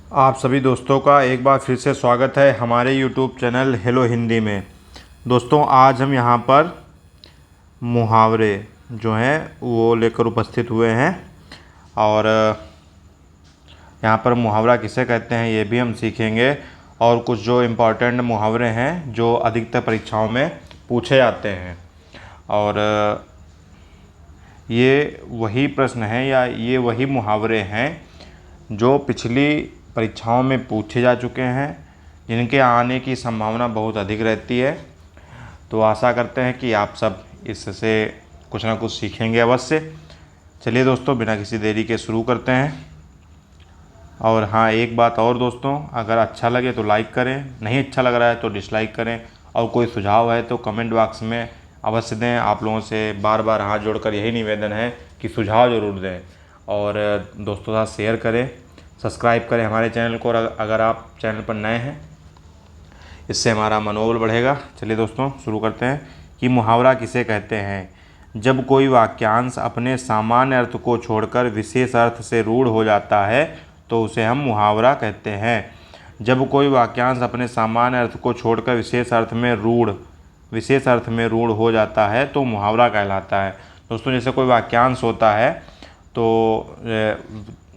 आप सभी दोस्तों का एक बार फिर से स्वागत है हमारे यूट्यूब चैनल हेलो हिंदी में। दोस्तों, आज हम यहाँ पर मुहावरे जो हैं वो लेकर उपस्थित हुए हैं और यहाँ पर मुहावरा किसे कहते हैं ये भी हम सीखेंगे और कुछ जो इम्पोर्टेंट मुहावरे हैं जो अधिकतर परीक्षाओं में पूछे जाते हैं। और ये वही प्रश्न हैं या ये वही मुहावरे हैं जो पिछली परीक्षाओं में पूछे जा चुके हैं, जिनके आने की संभावना बहुत अधिक रहती है। तो आशा करते हैं कि आप सब इससे कुछ ना कुछ सीखेंगे अवश्य। चलिए दोस्तों, बिना किसी देरी के शुरू करते हैं। और हाँ, एक बात और दोस्तों, अगर अच्छा लगे तो लाइक करें, नहीं अच्छा लग रहा है तो डिसलाइक करें, और कोई सुझाव है तो कमेंट बॉक्स में अवश्य दें। आप लोगों से बार बार हाथ जोड़कर यही निवेदन है कि सुझाव ज़रूर दें और दोस्तों के साथ शेयर करें, सब्सक्राइब करें हमारे चैनल को अगर आप चैनल पर नए हैं, इससे हमारा मनोबल बढ़ेगा। चलिए दोस्तों, शुरू करते हैं कि मुहावरा किसे कहते हैं। जब कोई वाक्यांश अपने सामान्य अर्थ को छोड़कर विशेष अर्थ से रूढ़ हो जाता है तो उसे हम मुहावरा कहते हैं। जब कोई वाक्यांश अपने सामान्य अर्थ को छोड़कर विशेष अर्थ में रूढ़ हो जाता है तो मुहावरा कहलाता है। दोस्तों, जैसे कोई वाक्यांश होता है तो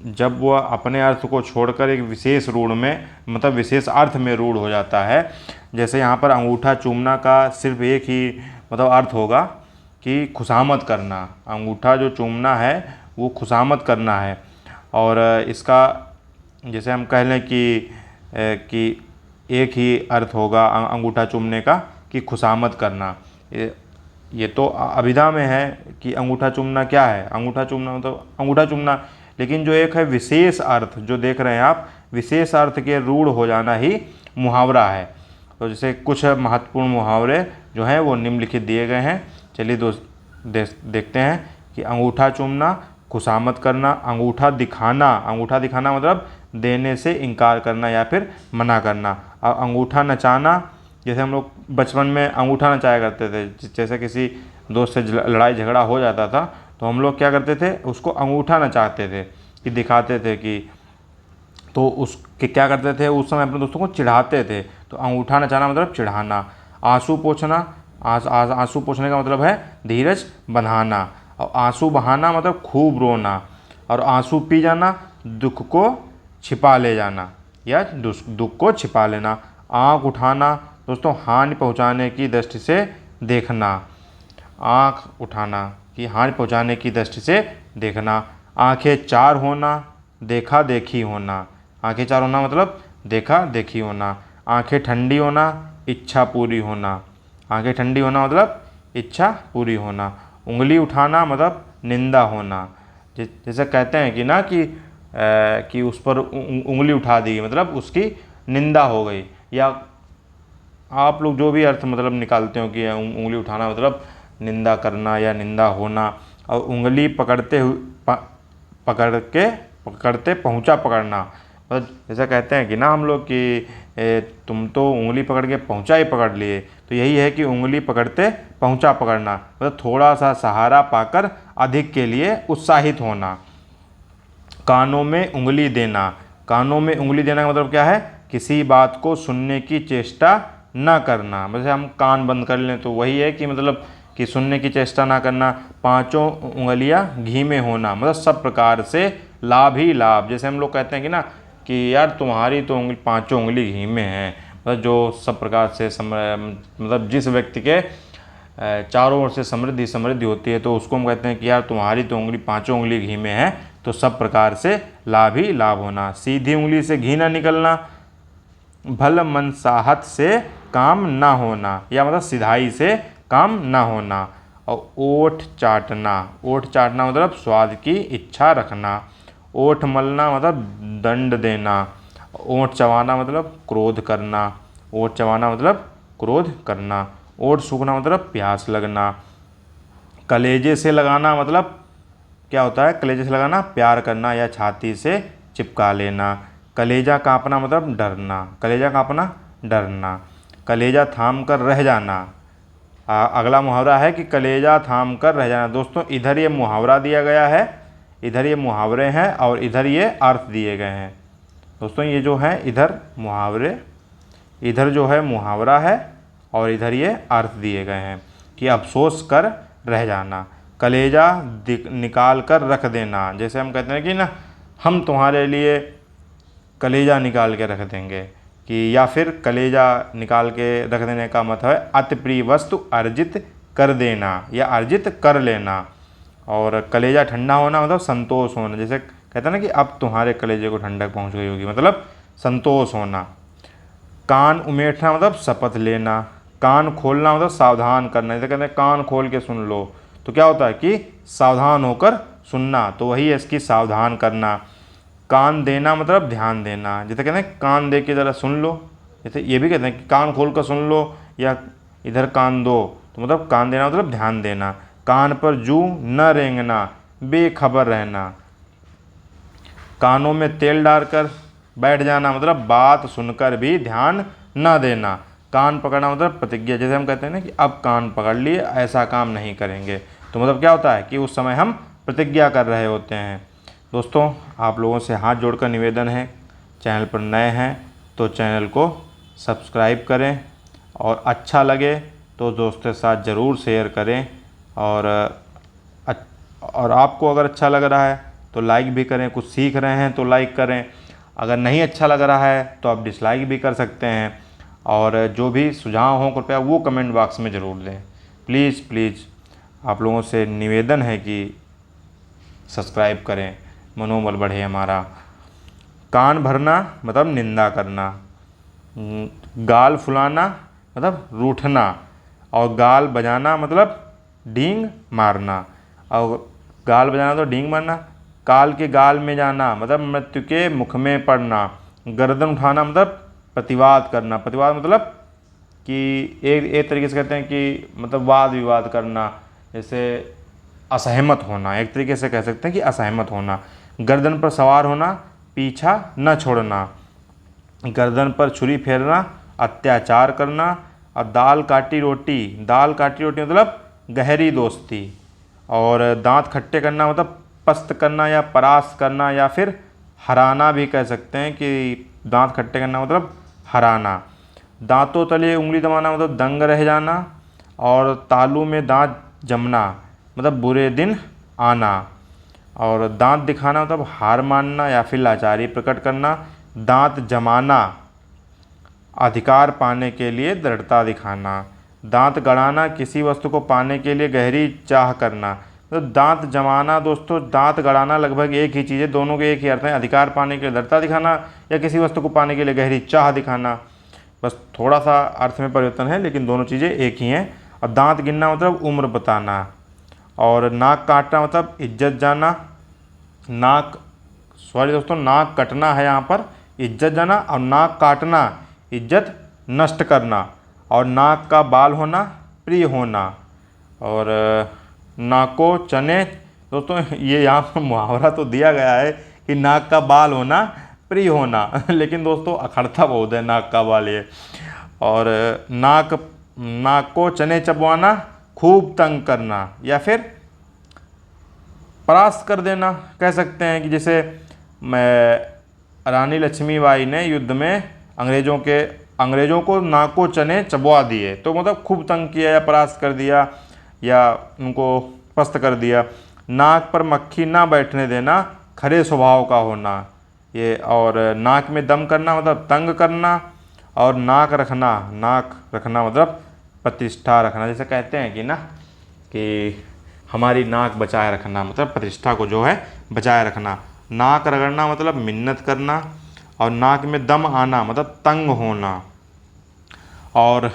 जब वह अपने अर्थ को छोड़कर एक विशेष विशेष अर्थ में रूढ़ हो जाता है। जैसे यहाँ पर अंगूठा चूमना का सिर्फ एक ही अर्थ होगा कि खुशामद करना। अंगूठा जो चूमना है वो खुशामद करना है। और इसका जैसे हम कह लें कि एक ही अर्थ होगा अंगूठा चूमने का कि खुशामद करना। ये तो अभिधा में है कि अंगूठा चूमना क्या है, अंगूठा चूमना अंगूठा चूमना। लेकिन जो एक है विशेष अर्थ, जो देख रहे हैं आप, विशेष अर्थ के रूढ़ हो जाना ही मुहावरा है। तो जैसे कुछ महत्वपूर्ण मुहावरे जो हैं वो निम्नलिखित दिए गए हैं। चलिए देखते हैं कि अंगूठा चूमना, खुशामद करना, अंगूठा दिखाना मतलब देने से इनकार करना या फिर मना करना। और अंगूठा नचाना, जैसे हम लोग बचपन में अंगूठा नचाया करते थे। जैसे किसी दोस्त से लड़ाई झगड़ा हो जाता था तो हम लोग क्या करते थे, उसको अंगूठा नचाते थे कि दिखाते थे कि, तो उसके क्या करते थे, उस समय अपने दोस्तों को चिढ़ाते थे। तो अंगूठा नचाना मतलब चिढ़ाना। आंसू पोंछना, आंसू पोंछने का मतलब है धीरज बंधाना। और आंसू बहाना मतलब खूब रोना। और आंसू पी जाना, दुख को छिपा ले जाना या दुख को छिपा लेना। आँख उठाना दोस्तों, हानि पहुँचाने की दृष्टि से देखना। आँख उठाना कि हानि पहुँचाने की दृष्टि से देखना। आंखें चार होना, देखा देखी होना। आंखें चार होना मतलब देखा देखी होना। आंखें ठंडी होना, इच्छा पूरी होना। आंखें ठंडी होना मतलब इच्छा पूरी होना। उंगली उठाना मतलब निंदा होना। जैसे कहते हैं कि ना कि उस पर उंगली उठा दी, मतलब उसकी निंदा हो गई। या आप लोग जो भी अर्थ मतलब निकालते हो कि उंगली उठाना मतलब निंदा करना या निंदा होना। और उंगली पकड़ते पहुंचा पकड़ना, मतलब जैसा कहते हैं कि ना हम लोग कि तुम तो उंगली पकड़ के पहुंचा ही पकड़ लिए। तो यही है कि उंगली पकड़ते पहुंचा पकड़ना मतलब थोड़ा सा सहारा पाकर अधिक के लिए उत्साहित होना। कानों में उंगली देना, कानों में उंगली देना का मतलब क्या है, किसी बात को सुनने की चेष्टा ना करना। जैसे हम कान बंद कर लें तो वही है कि मतलब कि सुनने की चेष्टा ना करना। पांचों उंगलियां घी में होना मतलब सब प्रकार से लाभ ही लाभ। जैसे हम लोग कहते हैं कि ना कि यार तुम्हारी तो पांचों उंगली घी में है, मतलब जो सब प्रकार से मतलब जिस व्यक्ति के चारों ओर से समृद्धि होती है तो उसको हम कहते हैं कि यार तुम्हारी तो पांचों उंगली घी में है। तो सब प्रकार से लाभ ही लाभ होना। सीधी उंगली से घी ना निकलना, भल मनसाहत से काम ना होना या मतलब सिधाई से काम ना होना। और ओठ चाटना मतलब स्वाद की इच्छा रखना। ओठ मलना मतलब दंड देना। ओठ चबाना मतलब क्रोध करना। ओठ सूखना मतलब प्यास लगना। कलेजे से लगाना मतलब क्या होता है, कलेजे से लगाना प्यार करना या छाती से चिपका लेना। कलेजा कांपना मतलब डरना। कलेजा थाम कर रह जाना। अगला मुहावरा है कि कलेजा थाम कर रह जाना। दोस्तों, इधर ये मुहावरा दिया गया है, इधर ये मुहावरे हैं और इधर ये अर्थ दिए गए हैं। दोस्तों ये जो है इधर मुहावरे, इधर जो है मुहावरा है और इधर ये अर्थ दिए गए हैं कि अफसोस कर रह जाना, कलेजा निकाल कर रख देना। जैसे हम कहते हैं कि ना हम तुम्हारे लिए कलेजा निकाल के रख देंगे, कि या फिर कलेजा निकाल के रख देने का मतलब है अति प्रिय वस्तु अर्जित कर देना या अर्जित कर लेना। और कलेजा ठंडा होना मतलब संतोष होना। जैसे कहते हैं ना कि अब तुम्हारे कलेजे को ठंडक पहुंच गई होगी, मतलब संतोष होना। कान उमेटना मतलब शपथ लेना। कान खोलना मतलब सावधान करना। जैसे कहते हैं कान खोल के सुन लो, तो क्या होता है कि सावधान होकर सुनना, तो वही है इसकी सावधान करना। कान देना मतलब ध्यान देना। जैसे कहते हैं कान दे के ज़रा सुन लो, जैसे ये भी कहते हैं कि कान खोल कर सुन लो या इधर कान दो, तो मतलब कान देना मतलब ध्यान देना। कान पर जू न रेंगना, बेखबर रहना। कानों में तेल डालकर बैठ जाना मतलब बात सुनकर भी ध्यान न देना। कान पकड़ना मतलब प्रतिज्ञा। जैसे हम कहते हैं ना कि अब कान पकड़ लिए, ऐसा काम नहीं करेंगे, तो मतलब क्या होता है कि उस समय हम प्रतिज्ञा कर रहे होते हैं। दोस्तों आप लोगों से हाथ जोड़कर निवेदन है, चैनल पर नए हैं तो चैनल को सब्सक्राइब करें और अच्छा लगे तो दोस्तों के साथ ज़रूर शेयर करें। और आपको अगर अच्छा लग रहा है तो लाइक भी करें। कुछ सीख रहे हैं तो लाइक करें, अगर नहीं अच्छा लग रहा है तो आप डिसलाइक भी कर सकते हैं। और जो भी सुझाव हों कृपया वो कमेंट बॉक्स में ज़रूर दें। प्लीज़ प्लीज़ आप लोगों से निवेदन है कि सब्सक्राइब करें, मनोबल बढ़े हमारा। कान भरना मतलब निंदा करना। गाल फुलाना मतलब रूठना। और गाल बजाना मतलब डींग मारना। और गाल बजाना तो डींग मारना। काल के गाल में जाना मतलब मृत्यु के मुख में पड़ना। गर्दन उठाना मतलब प्रतिवाद करना। प्रतिवाद मतलब कि एक तरीके से कहते हैं कि मतलब वाद विवाद करना, जैसे असहमत होना, एक तरीके से कह सकते हैं कि असहमत होना। गर्दन पर सवार होना, पीछा न छोड़ना। गर्दन पर छुरी फेरना, अत्याचार करना। और दाल काटी रोटी मतलब गहरी दोस्ती। और दांत खट्टे करना मतलब पस्त करना या परास्त करना, या फिर हराना भी कह सकते हैं कि दांत खट्टे करना मतलब हराना। दांतों तले उंगली दबाना मतलब दंग रह जाना। और तालू में दांत जमना मतलब बुरे दिन आना। और दांत दिखाना मतलब हार मानना या फिर लाचारी प्रकट करना। दांत जमाना अधिकार पाने के लिए दृढ़ता दिखाना। दांत गड़ाना किसी वस्तु को पाने के लिए गहरी चाह करना। तो दांत जमाना दोस्तों, दांत गड़ाना लगभग एक ही चीज़ है, दोनों के एक ही अर्थ हैं। अधिकार पाने के लिए दृढ़ता दिखाना या किसी वस्तु को पाने के लिए गहरी चाह दिखाना, बस थोड़ा सा अर्थ में परिवर्तन है, लेकिन दोनों चीज़ें एक ही हैं। और दांत गिनना मतलब उम्र बताना। और नाक काटना मतलब इज्जत जाना। नाक कटना है यहाँ पर, इज्जत जाना। और नाक काटना इज्जत नष्ट करना। और नाक का बाल होना प्रिय होना। और नाको चने, दोस्तों ये यहाँ पर मुहावरा तो दिया गया है कि नाक का बाल होना प्रिय होना लेकिन दोस्तों अखरता बहुत है नाक का बाल ये। और नाक को चने चबवाना, खूब तंग करना या फिर परास्त कर देना कह सकते हैं। कि जैसे रानी लक्ष्मीबाई ने युद्ध में अंग्रेज़ों को नाको चने चबवा दिए, तो मतलब खूब तंग किया या परास्त कर दिया या उनको पस्त कर दिया। नाक पर मक्खी ना बैठने देना, खरे स्वभाव का होना ये। और नाक में दम करना मतलब तंग करना। और नाक रखना मतलब प्रतिष्ठा रखना। जैसे कहते हैं कि ना कि हमारी नाक बचाए रखना मतलब प्रतिष्ठा को जो है बचाए रखना। नाक रगड़ना मतलब मिन्नत करना। और नाक में दम आना मतलब तंग होना। और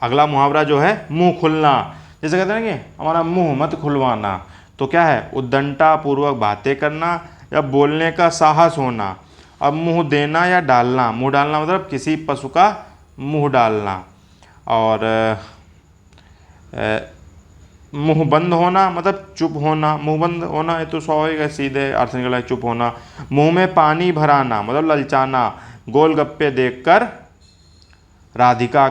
अगला मुहावरा जो है मुंह खुलना। जैसे कहते हैं ना कि हमारा मुंह मत खुलवाना, तो क्या है उद्दंडता पूर्वक बातें करना या बोलने का साहस होना। अब मुंह देना या डालना, मुंह डालना मतलब किसी पशु का मुंह डालना। और मुंह बंद होना मतलब चुप होना। मुंह बंद होना ये तो स्वाभाविक है, सीधे अर्थ निकला है चुप होना। मुंह में पानी भराना मतलब ललचाना। गोलगप्पे देखकर राधिका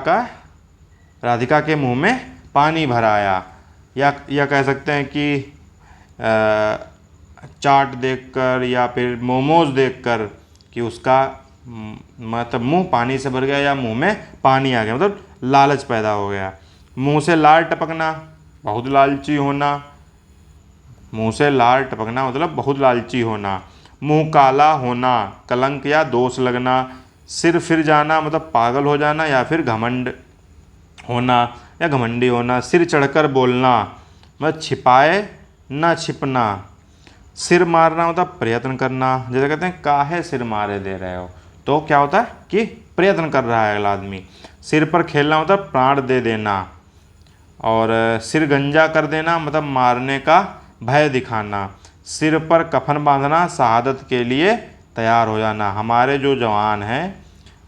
के मुंह में पानी भराया। या कह सकते हैं कि चाट देखकर या फिर मोमोज देखकर कि उसका मतलब मुंह पानी से भर गया या मुंह में पानी आ गया, मतलब लालच पैदा हो गया। मुंह से लार टपकना, बहुत लालची होना। मुंह से लार टपकना मतलब बहुत लालची होना। मुंह काला होना, कलंक या दोष लगना। सिर फिर जाना मतलब पागल हो जाना या फिर घमंड होना या घमंडी होना। सिर चढ़कर बोलना मतलब छिपाए ना छिपना। सिर मारना मतलब प्रयत्न करना, जैसे कहते हैं काहे सिर मारे दे रहे हो, तो क्या होता है कि प्रयत्न कर रहा है अगला आदमी। सिर पर खेलना मतलब प्राण दे देना। और सिर गंजा कर देना मतलब मारने का भय दिखाना। सिर पर कफन बांधना शहादत के लिए तैयार हो जाना। हमारे जो जवान हैं,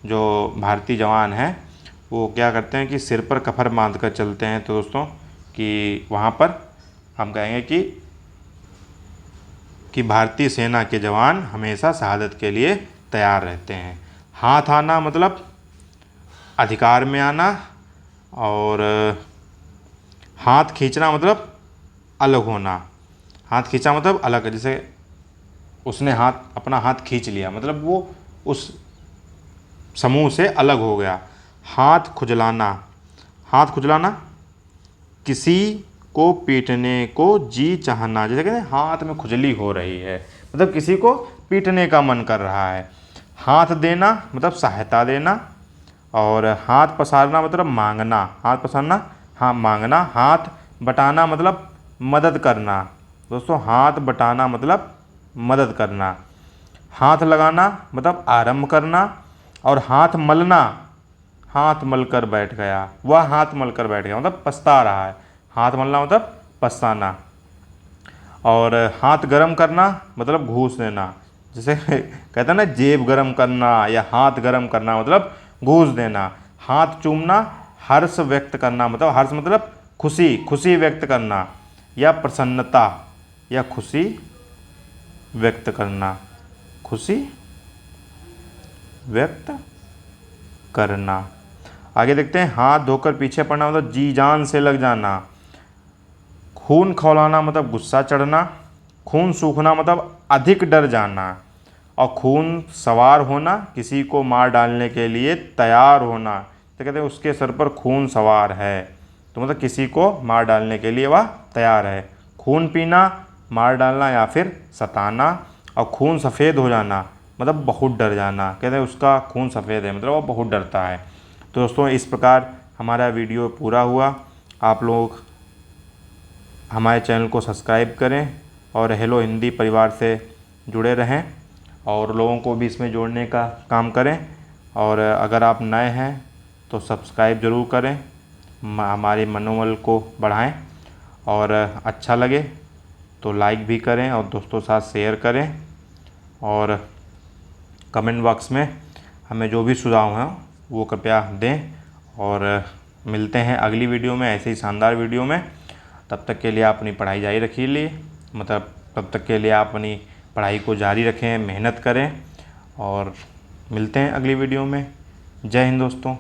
जो भारतीय जवान हैं, वो क्या करते हैं कि सिर पर कफन बांध कर चलते हैं। तो दोस्तों कि वहाँ पर हम कहेंगे कि भारतीय सेना के जवान हमेशा शहादत के लिए तैयार रहते हैं। हाथ आना मतलब अधिकार में आना। और हाथ खींचना मतलब अलग होना। हाथ खींचा मतलब अलग, जैसे उसने अपना हाथ खींच लिया मतलब वो उस समूह से अलग हो गया। हाथ खुजलाना, हाथ खुजलाना किसी को पीटने को जी चाहना, जैसे कहते हैं हाथ में खुजली हो रही है, मतलब किसी को पीटने का मन कर रहा है। हाथ देना मतलब सहायता देना। और हाथ पसारना मतलब मांगना, हाथ पसारना हाँ मांगना। हाथ बटाना मतलब मदद करना। दोस्तों हाथ बटाना मतलब मदद करना। हाथ लगाना मतलब आरंभ करना। और हाथ मलना, हाथ मलकर बैठ गया, वह हाथ मलकर बैठ गया मतलब पछता रहा है। हाथ मलना मतलब पछताना। और हाथ गरम करना मतलब घूस देना, जैसे कहते हैं ना जेब गरम करना या हाथ गरम करना मतलब घूस देना। हाथ चूमना हर्ष व्यक्त करना, मतलब हर्ष मतलब खुशी, खुशी व्यक्त करना या प्रसन्नता या खुशी व्यक्त करना, खुशी व्यक्त करना। आगे देखते हैं, हाथ धोकर पीछे पड़ना मतलब जी जान से लग जाना। खून खौलाना मतलब गुस्सा चढ़ना। खून सूखना मतलब अधिक डर जाना। और खून सवार होना किसी को मार डालने के लिए तैयार होना, तो कहते हैं उसके सर पर खून सवार है, तो मतलब किसी को मार डालने के लिए वह तैयार है। खून पीना मार डालना या फिर सताना। और खून सफ़ेद हो जाना मतलब बहुत डर जाना, कहते हैं उसका खून सफ़ेद है मतलब वो बहुत डरता है। तो दोस्तों इस प्रकार हमारा वीडियो पूरा हुआ। आप लोग हमारे चैनल को सब्सक्राइब करें और हेलो हिंदी परिवार से जुड़े रहें और लोगों को भी इसमें जोड़ने का काम करें। और अगर आप नए हैं तो सब्सक्राइब ज़रूर करें, हमारे मनोबल को बढ़ाएं। और अच्छा लगे तो लाइक भी करें और दोस्तों के साथ शेयर करें। और कमेंट बॉक्स में हमें जो भी सुझाव हैं वो कृपया दें। और मिलते हैं अगली वीडियो में ऐसे ही शानदार वीडियो में। तब तक के लिए आप अपनी पढ़ाई जारी रखिए, मतलब तब तक के लिए आप अपनी पढ़ाई को जारी रखें, मेहनत करें। और मिलते हैं अगली वीडियो में। जय हिंद दोस्तों।